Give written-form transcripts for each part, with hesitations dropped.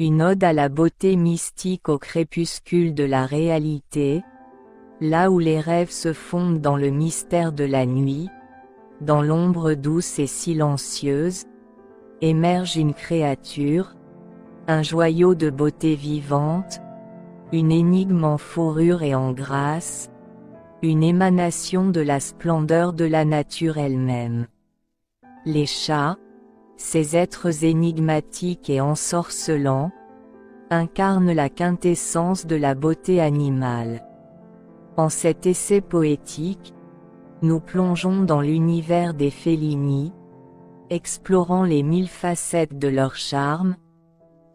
Une ode à la beauté mystique au crépuscule de la réalité, là où les rêves se fondent dans le mystère de la nuit, dans l'ombre douce et silencieuse, émerge une créature, un joyau de beauté vivante, une énigme en fourrure et en grâce, une émanation de la splendeur de la nature elle-même. Les chats, ces êtres énigmatiques et ensorcelants, incarnent la quintessence de la beauté animale. En cet essai poétique, nous plongeons dans l'univers des félini, explorant les 1000 facettes de leur charme,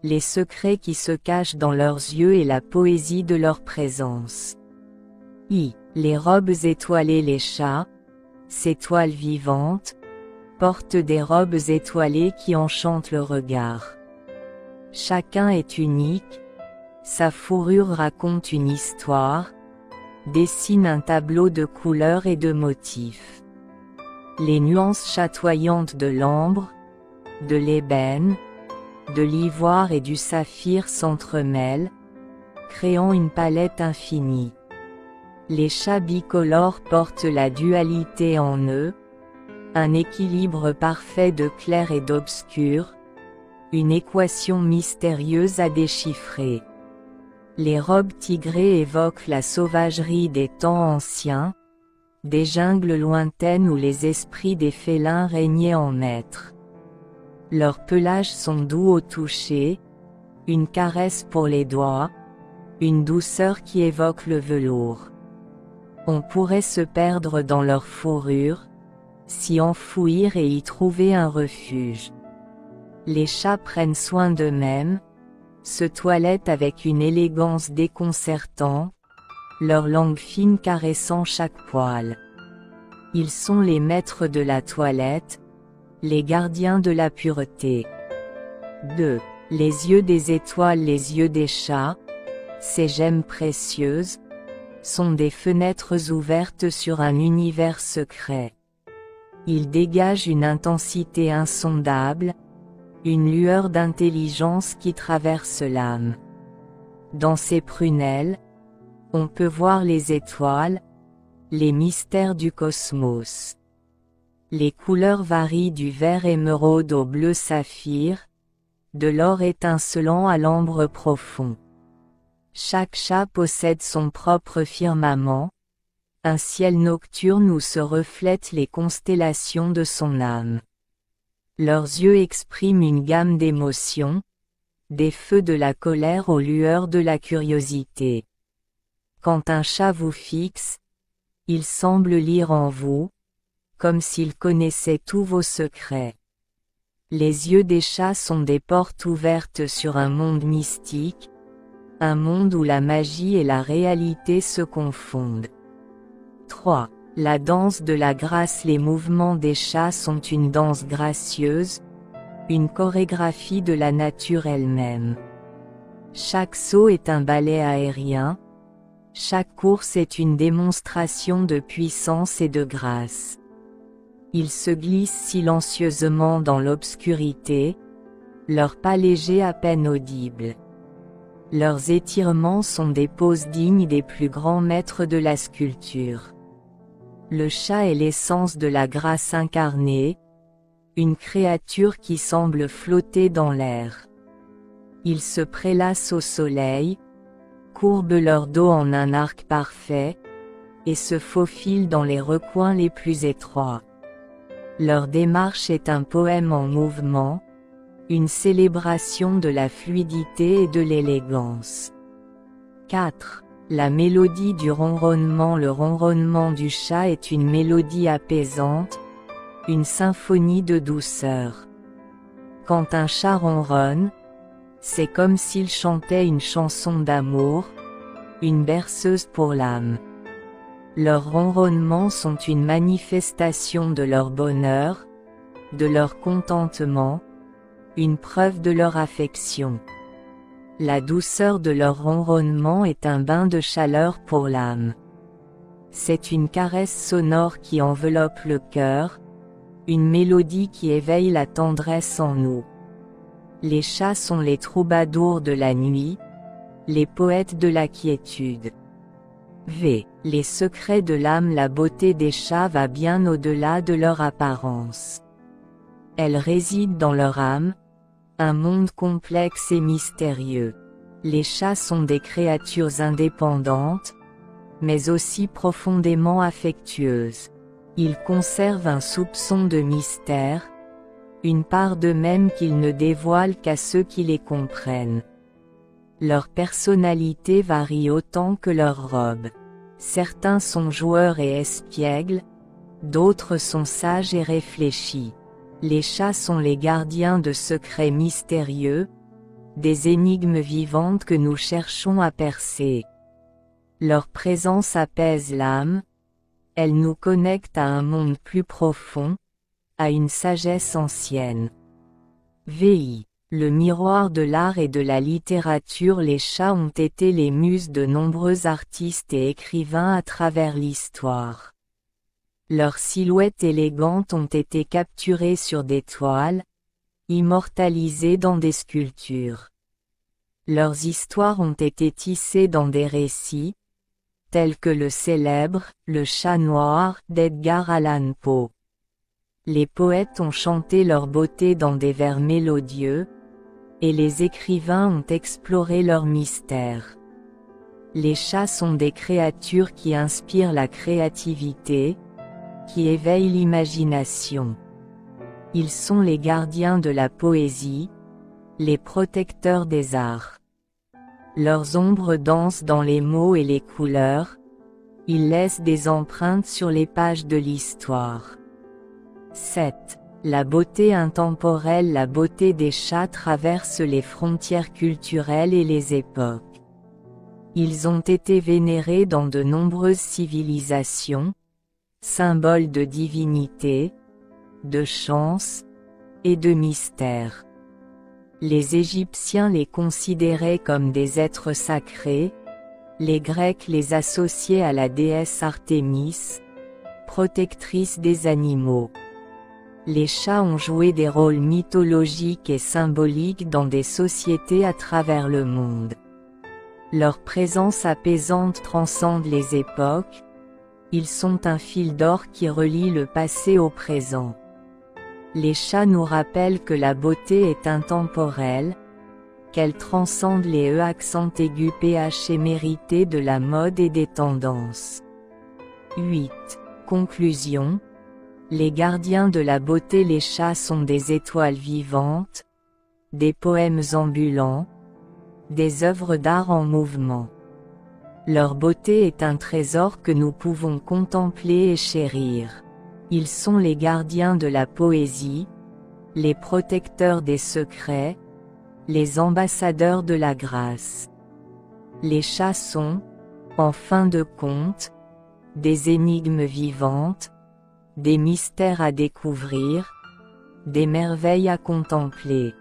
les secrets qui se cachent dans leurs yeux et la poésie de leur présence. Les robes étoilées. Les chats, ces toiles vivantes, portent des robes étoilées qui enchantent le regard. Chacun est unique, sa fourrure raconte une histoire, dessine un tableau de couleurs et de motifs. Les nuances chatoyantes de l'ambre, de l'ébène, de l'ivoire et du saphir s'entremêlent, créant une palette infinie. Les chats bicolores portent la dualité en eux, un équilibre parfait de clair et d'obscur, une équation mystérieuse à déchiffrer. Les robes tigrées évoquent la sauvagerie des temps anciens, des jungles lointaines où les esprits des félins régnaient en maîtres. Leurs pelages sont doux au toucher, une caresse pour les doigts, une douceur qui évoque le velours. On pourrait se perdre dans leur fourrure, s'y enfouir et y trouver un refuge. Les chats prennent soin d'eux-mêmes, se toilettent avec une élégance déconcertante, leur langue fine caressant chaque poil. Ils sont les maîtres de la toilette, les gardiens de la pureté. 2. Les yeux des étoiles. Les yeux des chats, ces gemmes précieuses, sont des fenêtres ouvertes sur un univers secret. Ils dégagent une intensité insondable, une lueur d'intelligence qui traverse l'âme. Dans ces prunelles, on peut voir les étoiles, les mystères du cosmos. Les couleurs varient du vert émeraude au bleu saphir, de l'or étincelant à l'ambre profond. Chaque chat possède son propre firmament, un ciel nocturne où se reflètent les constellations de son âme. Leurs yeux expriment une gamme d'émotions, des feux de la colère aux lueurs de la curiosité. Quand un chat vous fixe, il semble lire en vous, comme s'il connaissait tous vos secrets. Les yeux des chats sont des portes ouvertes sur un monde mystique, un monde où la magie et la réalité se confondent. 3. La danse de la grâce. Les mouvements des chats sont une danse gracieuse, une chorégraphie de la nature elle-même. Chaque saut est un ballet aérien, chaque course est une démonstration de puissance et de grâce. Ils se glissent silencieusement dans l'obscurité, leurs pas légers à peine audibles. Leurs étirements sont des poses dignes des plus grands maîtres de la sculpture. Le chat est l'essence de la grâce incarnée, une créature qui semble flotter dans l'air. Ils se prélassent au soleil, courbent leur dos en un arc parfait, et se faufilent dans les recoins les plus étroits. Leur démarche est un poème en mouvement, une célébration de la fluidité et de l'élégance. 4. La mélodie du ronronnement. Le ronronnement du chat est une mélodie apaisante, une symphonie de douceur. Quand un chat ronronne, c'est comme s'il chantait une chanson d'amour, une berceuse pour l'âme. Leurs ronronnements sont une manifestation de leur bonheur, de leur contentement, une preuve de leur affection. La douceur de leur ronronnement est un bain de chaleur pour l'âme. C'est une caresse sonore qui enveloppe le cœur, une mélodie qui éveille la tendresse en nous. Les chats sont les troubadours de la nuit, les poètes de la quiétude. V. Les secrets de l'âme. La beauté des chats va bien au-delà de leur apparence. Elle réside dans leur âme, un monde complexe et mystérieux. Les chats sont des créatures indépendantes, mais aussi profondément affectueuses. Ils conservent un soupçon de mystère, une part d'eux-mêmes qu'ils ne dévoilent qu'à ceux qui les comprennent. Leur personnalité varie autant que leur robe. Certains sont joueurs et espiègles, d'autres sont sages et réfléchis. Les chats sont les gardiens de secrets mystérieux, des énigmes vivantes que nous cherchons à percer. Leur présence apaise l'âme, elle nous connecte à un monde plus profond, à une sagesse ancienne. VI. Le miroir de l'art et de la littérature. Les chats ont été les muses de nombreux artistes et écrivains à travers l'histoire. Leurs silhouettes élégantes ont été capturées sur des toiles, immortalisées dans des sculptures. Leurs histoires ont été tissées dans des récits, tels que le célèbre « Le chat noir » d'Edgar Allan Poe. Les poètes ont chanté leur beauté dans des vers mélodieux, et les écrivains ont exploré leurs mystères. Les chats sont des créatures qui inspirent la créativité, qui éveillent l'imagination. Ils sont les gardiens de la poésie, les protecteurs des arts. Leurs ombres dansent dans les mots et les couleurs, ils laissent des empreintes sur les pages de l'histoire. 7. La beauté intemporelle. La beauté des chats traverse les frontières culturelles et les époques. Ils ont été vénérés dans de nombreuses civilisations, symboles de divinité, de chance, et de mystère. Les Égyptiens les considéraient comme des êtres sacrés, les Grecs les associaient à la déesse Artémis, protectrice des animaux. Les chats ont joué des rôles mythologiques et symboliques dans des sociétés à travers le monde. Leur présence apaisante transcende les époques, ils sont un fil d'or qui relie le passé au présent. Les chats nous rappellent que la beauté est intemporelle, qu'elle transcende les accents aigus ph émérités de la mode et des tendances. 8. Conclusion. Les gardiens de la beauté. Les chats sont des étoiles vivantes, des poèmes ambulants, des œuvres d'art en mouvement. Leur beauté est un trésor que nous pouvons contempler et chérir. Ils sont les gardiens de la poésie, les protecteurs des secrets, les ambassadeurs de la grâce. Les chats sont, en fin de compte, des énigmes vivantes, des mystères à découvrir, des merveilles à contempler.